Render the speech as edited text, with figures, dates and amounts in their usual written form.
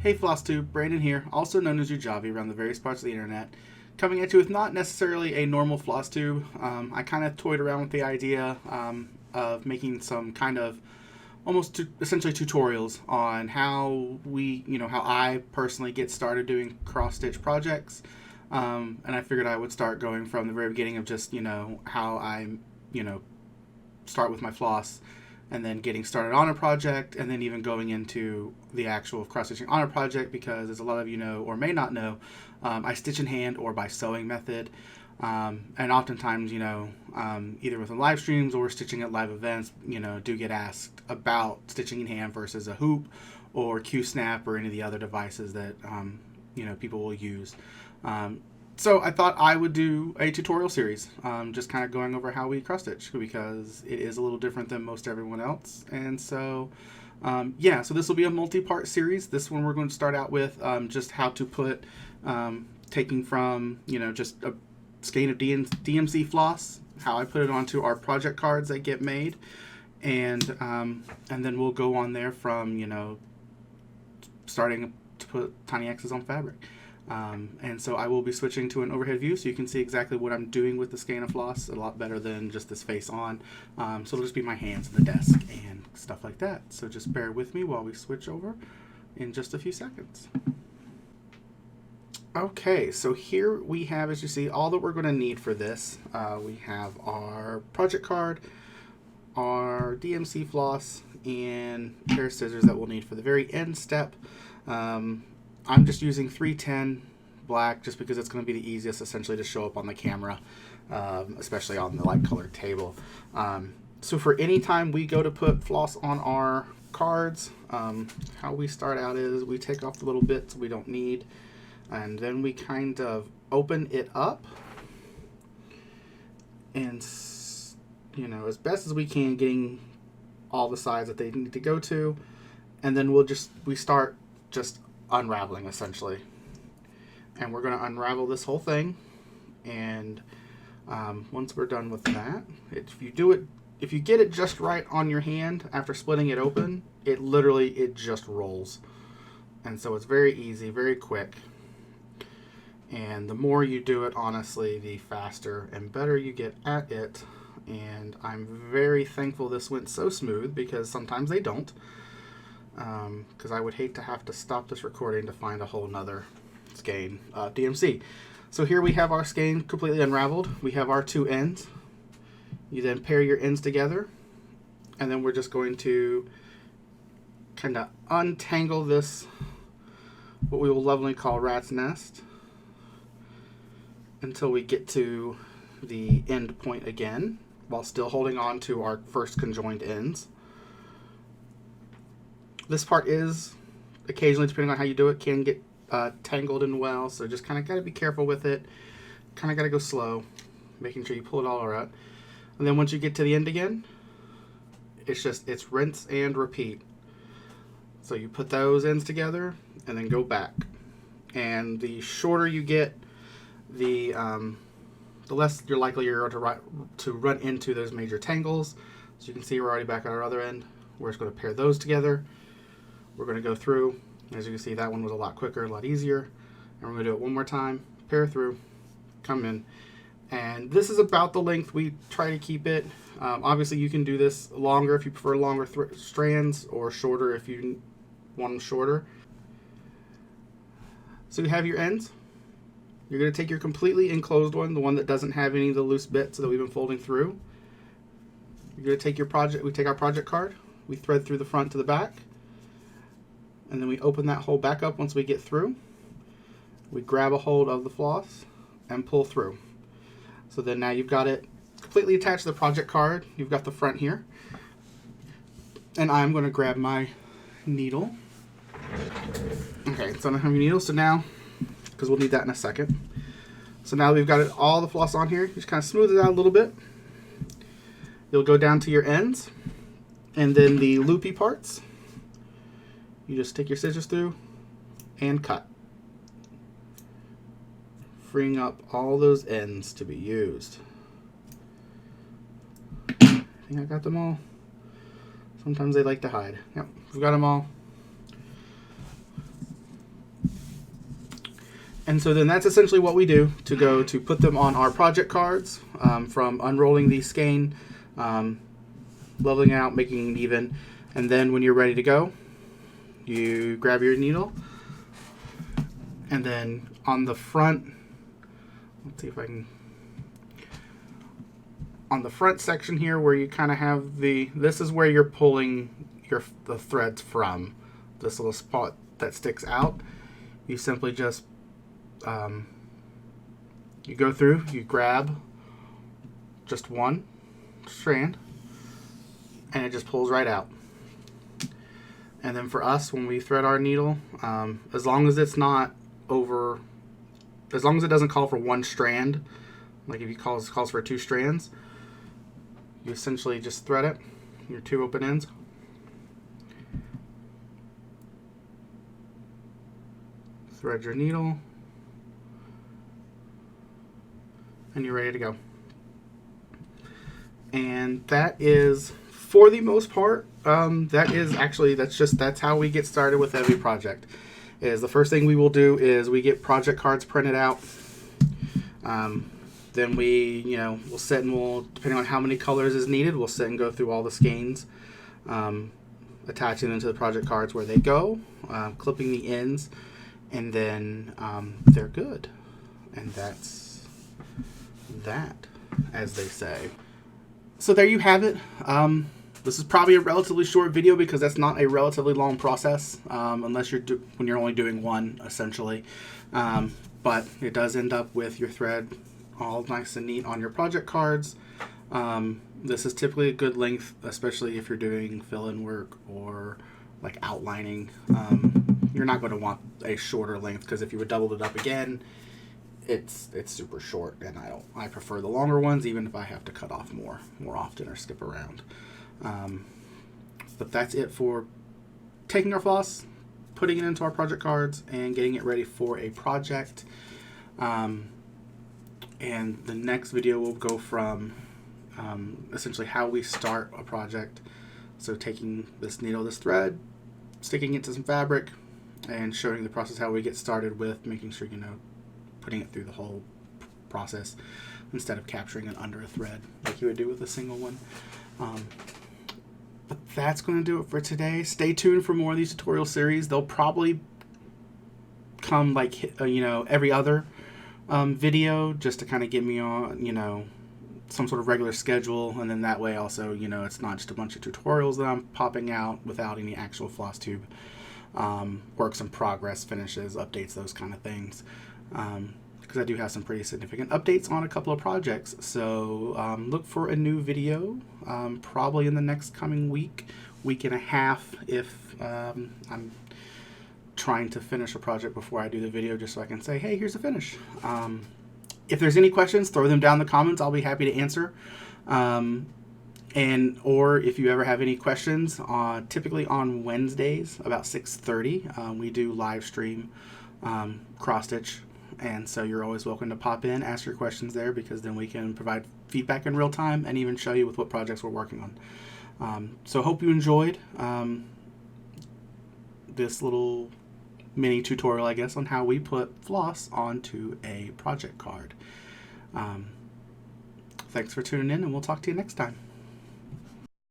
Hey FlossTube, Brandon here, also known as Ujavi around the various parts of the internet, coming at you with not necessarily a normal floss tube. I kind of toyed around with the idea of making some kind of essentially tutorials on how how I personally get started doing cross stitch projects. And I figured I would start going from the very beginning of just, how I, start with my floss and then getting started on a project, and then even going into the actual cross-stitching on a project, because as a lot of you know or may not know, I stitch in hand or by sewing method, and oftentimes, either with the live streams or stitching at live events, do get asked about stitching in hand versus a hoop or Q-snap or any of the other devices that people will use. So I thought I would do a tutorial series, just kind of going over how we cross stitch, because it is a little different than most everyone else. And so, so this will be a multi-part series. This one we're going to start out with just how to put, taking from, just a skein of DMC floss, how I put it onto our project cards that get made. And then we'll go on there from, starting to put tiny X's on fabric. And so I will be switching to an overhead view so you can see exactly what I'm doing with the skein of floss a lot better than just this face on. So it'll just be my hands and the desk and stuff like that. So just bear with me while we switch over in just a few seconds. Okay, so here we have, as you see, all that we're going to need for this. We have our project card, our DMC floss, and a pair of scissors that we'll need for the very end step. I'm just using 310 black just because it's going to be the easiest essentially to show up on the camera, especially on the light colored table. So for any time we go to put floss on our cards, how we start out is we take off the little bits we don't need, and then we kind of open it up and, as best as we can, getting all the sides that they need to go to, and then we start just unraveling essentially, and we're going to unravel this whole thing. And once we're done with that, if you get it just right on your hand after splitting it open, it just rolls. And so it's very easy, very quick, and the more you do it, honestly, the faster and better you get at it. And I'm very thankful this went so smooth, because sometimes they don't. Because I would hate to have to stop this recording to find a whole nother skein DMC. So here we have our skein completely unraveled. We have our two ends. You then pair your ends together, and then we're just going to kind of untangle this, what we will lovingly call rat's nest, until we get to the end point again, while still holding on to our first conjoined ends. This part is, occasionally, depending on how you do it, can get tangled in well, so just kind of got to be careful with it. Kind of got to go slow, making sure you pull it all out. And then once you get to the end again, it's rinse and repeat. So you put those ends together and then go back. And the shorter you get, the less you're likely to run into those major tangles. So you can see we're already back at our other end. We're just going to pair those together. We're going to go through. As you can see, that one was a lot quicker, a lot easier. And we're going to do it one more time. Pair through, come in. And this is about the length we try to keep it. Obviously, you can do this longer if you prefer longer strands, or shorter if you want them shorter. So you have your ends. You're going to take your completely enclosed one, the one that doesn't have any of the loose bits that we've been folding through. You're going to take we take our project card, we thread through the front to the back, and then we open that hole back up once we get through. We grab a hold of the floss and pull through. So then now you've got it completely attached to the project card. You've got the front here. And I'm going to grab my needle. Okay, so I don't have any needle, so now, because we'll need that in a second. So now we've got all the floss on here. Just kind of smooth it out a little bit. You'll go down to your ends, and then the loopy parts, you just take your scissors through and cut, freeing up all those ends to be used. I think I got them all. Sometimes they like to hide. Yep, we've got them all. And so then that's essentially what we do to go to put them on our project cards, from unrolling the skein, leveling it out, making it even. And then when you're ready to go, you grab your needle, and then on the front, let's see if I can, on the front section here where you kind of have this is where you're pulling the threads from, this little spot that sticks out. You simply just you go through, you grab just one strand, and it just pulls right out. And then for us, when we thread our needle, as long as it's not over, as long as it doesn't call for one strand, like if you calls for 2 strands, you essentially just thread it, your 2 open ends. Thread your needle, and you're ready to go. And that is, for the most part, that's how we get started with every project. Is the first thing we will do is we get project cards printed out. Then we'll sit and depending on how many colors is needed, we'll sit and go through all the skeins, attaching them to the project cards where they go, clipping the ends, and then they're good. And that's that, as they say. So there you have it. This is probably a relatively short video because that's not a relatively long process, unless when you're only doing one, essentially. But it does end up with your thread all nice and neat on your project cards. This is typically a good length, especially if you're doing fill-in work or like outlining. You're not going to want a shorter length, because if you would double it up again, it's super short, and I prefer the longer ones, even if I have to cut off more often or skip around. But that's it for taking our floss, putting it into our project cards, and getting it ready for a project. And the next video will go from essentially how we start a project. So taking this needle, this thread, sticking it to some fabric, and showing the process how we get started with making sure, putting it through the whole process instead of capturing it under a thread like you would do with a single one. But that's going to do it for today. Stay tuned for more of these tutorial series. They'll probably come every other video, just to kind of get me on, some sort of regular schedule. And then that way also, it's not just a bunch of tutorials that I'm popping out without any actual floss tube works in progress, finishes, updates, those kind of things. Because I do have some pretty significant updates on a couple of projects. So look for a new video probably in the next coming week and a half, if I'm trying to finish a project before I do the video, just so I can say, hey, here's the finish. If there's any questions, throw them down in the comments. I'll be happy to answer. Or if you ever have any questions, typically on Wednesdays about 6:30, we do live stream cross stitch, and so you're always welcome to pop in, ask your questions there, because then we can provide feedback in real time and even show you with what projects we're working on. So hope you enjoyed this little mini tutorial, I guess, on how we put floss onto a project card. Thanks for tuning in, and we'll talk to you next time.